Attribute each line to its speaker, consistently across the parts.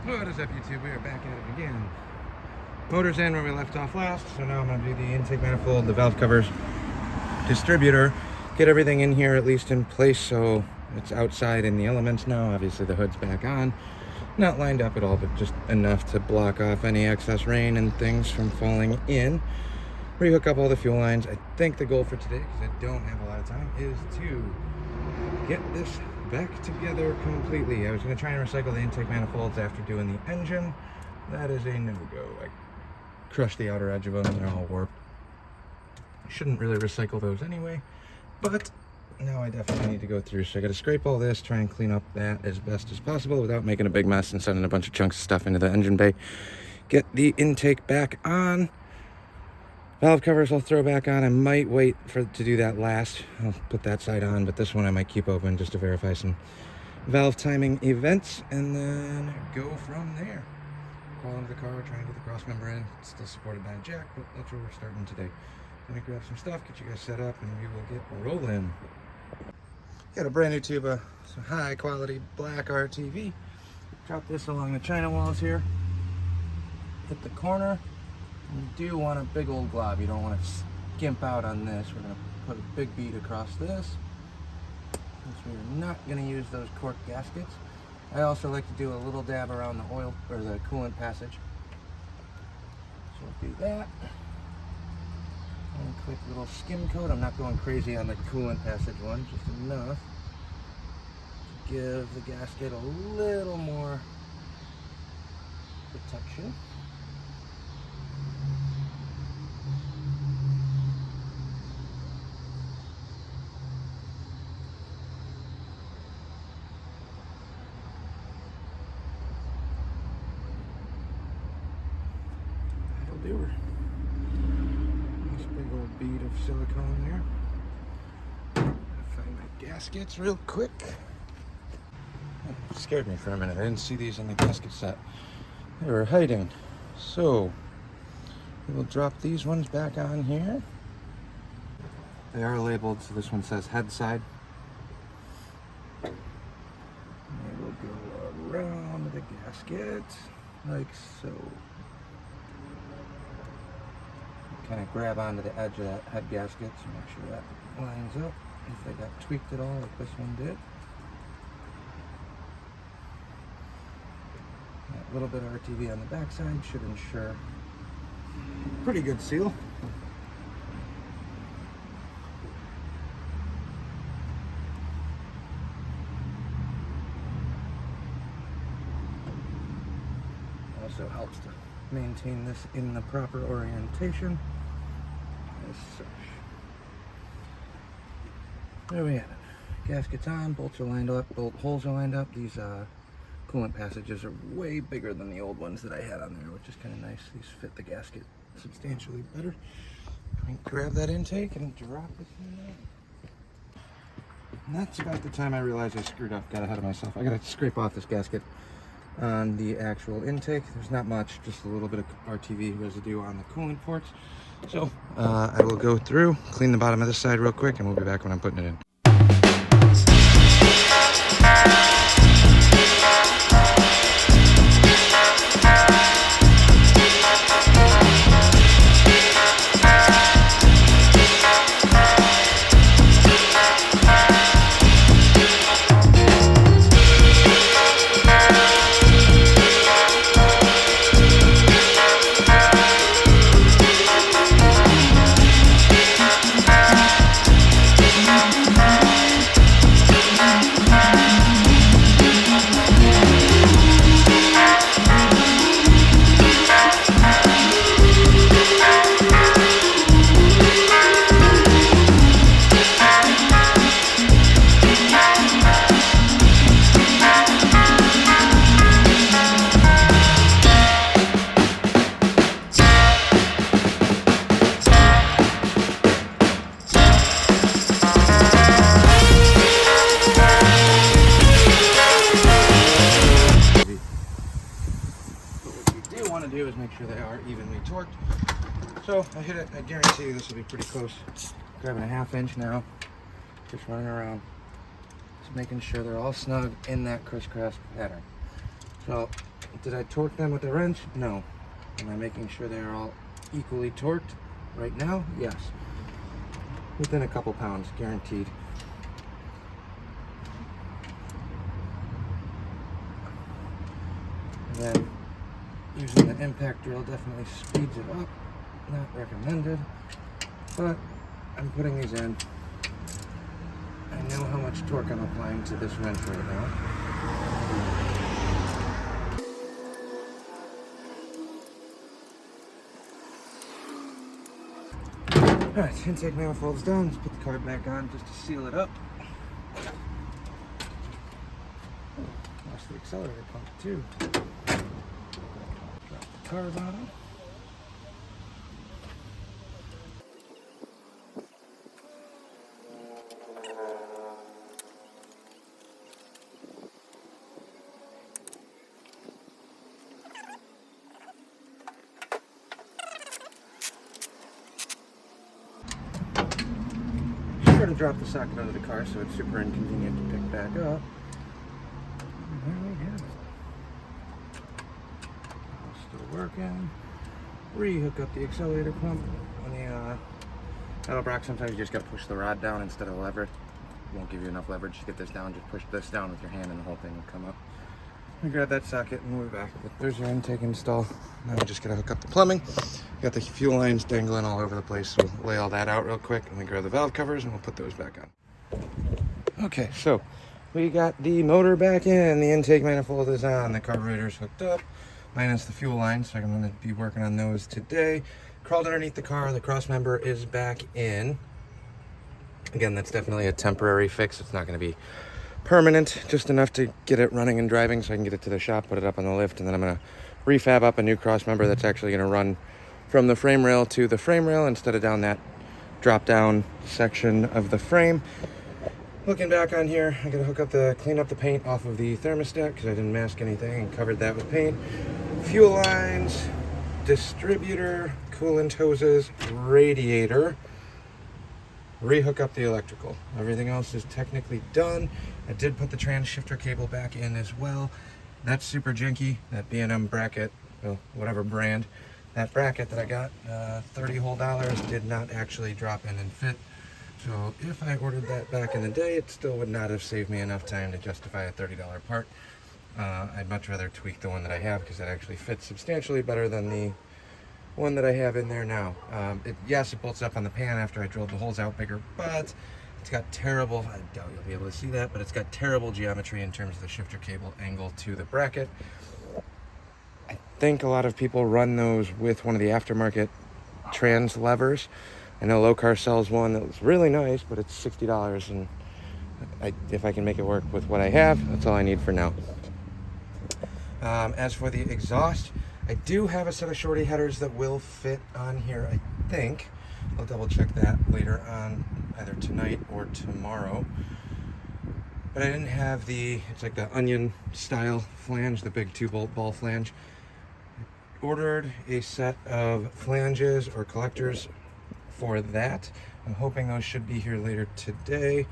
Speaker 1: What is up, YouTube? We are back at it again. Motor's in where we left off last, so now I'm going to do the intake manifold, the valve covers, distributor, get everything in here at least in place so it's outside in the elements now. Obviously the hood's back on. Not lined up at all, but just enough to block off any excess rain and things from falling in. Rehook up all the fuel lines. I think the goal for today, because I don't have a lot of time, is to get this back together completely. I was going to try and recycle the intake manifolds after doing the engine. That is a no-go. I crushed the outer edge of them and they're all warped. I shouldn't really recycle those anyway, but now I definitely need to go through. So I got to scrape all this, try and clean up that as best as possible without making a big mess and sending a bunch of chunks of stuff into the engine bay. Get the intake back on. Valve covers I'll throw back on. I might wait to do that last. I'll put that side on, but this one I might keep open just to verify some valve timing events and then go from there. Crawl into the car, try and get the cross member in. It's still supported by a jack, but that's where we're starting today. Let me grab some stuff, get you guys set up, and we will get rolling. Got a brand new tube of some high quality black RTV. Drop this along the china walls here. Hit the corner. You do want a big old glob. You don't want to skimp out on this. We're going to put a big bead across this, since we're not going to use those cork gaskets. I also like to do a little dab around the oil or the coolant passage. So we'll do that. And a quick little skim coat. I'm not going crazy on the coolant passage one, just enough to give the gasket a little more protection. Doer. Nice big old bead of silicone there. Find my gaskets real quick. It scared me for a minute. I didn't see these in the gasket set. They were hiding. So we will drop these ones back on here. They are labeled, so this one says head side. They will go around the gasket like so. Kind of grab onto the edge of that head gasket to make sure that lines up if they got tweaked at all like this one did. That little bit of RTV on the backside should ensure a pretty good seal. Also helps to maintain this in the proper orientation as such. There we have it. Gaskets on, bolts are lined up, bolt holes are lined up. These coolant passages are way bigger than the old ones that I had on there, which is kind of nice. These fit the gasket substantially better. Grab that intake and drop it in there. And that's about the time I realized I screwed up, got ahead of myself. I gotta scrape off this gasket on the actual intake. There's not much, just a little bit of RTV residue on the coolant ports. So I will go through, clean the bottom of this side real quick, and we'll be back when I'm putting it in. Do is make sure they are evenly torqued. So I hit it, I guarantee you this will be pretty close. Grabbing a 1/2 inch now, just running around, just making sure they're all snug in that crisscross pattern. So Did I torque them with the wrench? No. Am I making sure they are all equally torqued right now? Yes. Within a couple pounds, guaranteed. And then using the impact drill definitely speeds it up. Not recommended, but I'm putting these in. I know how much torque I'm applying to this wrench right now. Alright, intake manifold's done. Let's put the carb back on just to seal it up. Wash the accelerator pump too. Drop the carb on. To drop the socket under the car, so it's super inconvenient to pick back up. And there we have it. Still working. Re-hook up the accelerator pump on the pedal bracket. Sometimes you just got to push the rod down instead of lever. It won't give you enough leverage to get this down. Just push this down with your hand and the whole thing will come up. We grab that socket and we're back. There's your intake install. Now we're just gonna hook up the plumbing. Got the fuel lines dangling all over the place, so we'll lay all that out real quick and we grab the valve covers and we'll put those back on. Okay, so we got the motor back in, the intake manifold is on, the carburetor's hooked up, minus the fuel lines, so I'm gonna be working on those today. Crawled underneath the car, the cross member is back in. Again, that's definitely a temporary fix. It's not gonna be permanent, just enough to get it running and driving so I can get it to the shop, put it up on the lift, and then I'm going to refab up a new cross member that's actually going to run from the frame rail to the frame rail instead of down that drop down section of the frame. Looking back on here, I'm going to clean up the paint off of the thermostat because I didn't mask anything and covered that with paint. Fuel lines, distributor, coolant hoses, radiator. Rehook up the electrical. Everything else is technically done. I did put the trans shifter cable back in as well. That's super janky. That B&M bracket, well, whatever brand, that bracket that I got, $30 whole did not actually drop in and fit. So if I ordered that back in the day, it still would not have saved me enough time to justify a $30 part. I'd much rather tweak the one that I have because it actually fits substantially better than the one that I have in there now. Yes, it bolts up on the pan after I drilled the holes out bigger, but it's got terrible, I doubt you'll be able to see that, but it's got terrible geometry in terms of the shifter cable angle to the bracket. I think a lot of people run those with one of the aftermarket trans levers. I know Low Car sells one that was really nice, but it's $60, and if I can make it work with what I have, that's all I need for now. As for the exhaust, I do have a set of shorty headers that will fit on here, I think. I'll double check that later on, either tonight or tomorrow. But I didn't have it's like the onion style flange, the big 2-bolt ball flange. I ordered a set of flanges or collectors for that. I'm hoping those should be here later today.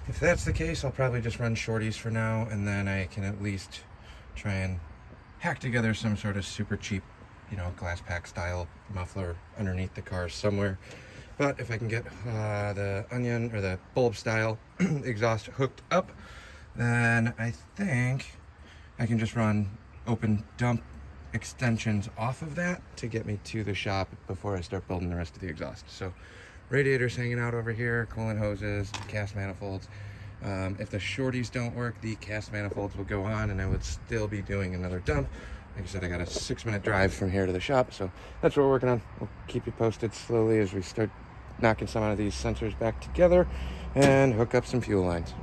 Speaker 1: If that's the case, I'll probably just run shorties for now, and then I can at least try and hack together some sort of super cheap, glass pack style muffler underneath the car somewhere. But if I can get the onion or the bulb style exhaust hooked up, then I think I can just run open dump extensions off of that to get me to the shop before I start building the rest of the exhaust. So radiators hanging out over here, coolant hoses, cast manifolds. If the shorties don't work, the cast manifolds will go on and I would still be doing another dump. Like I said, I got a 6-minute drive from here to the shop, so that's what we're working on. We'll keep you posted slowly as we start knocking some of these sensors back together and hook up some fuel lines.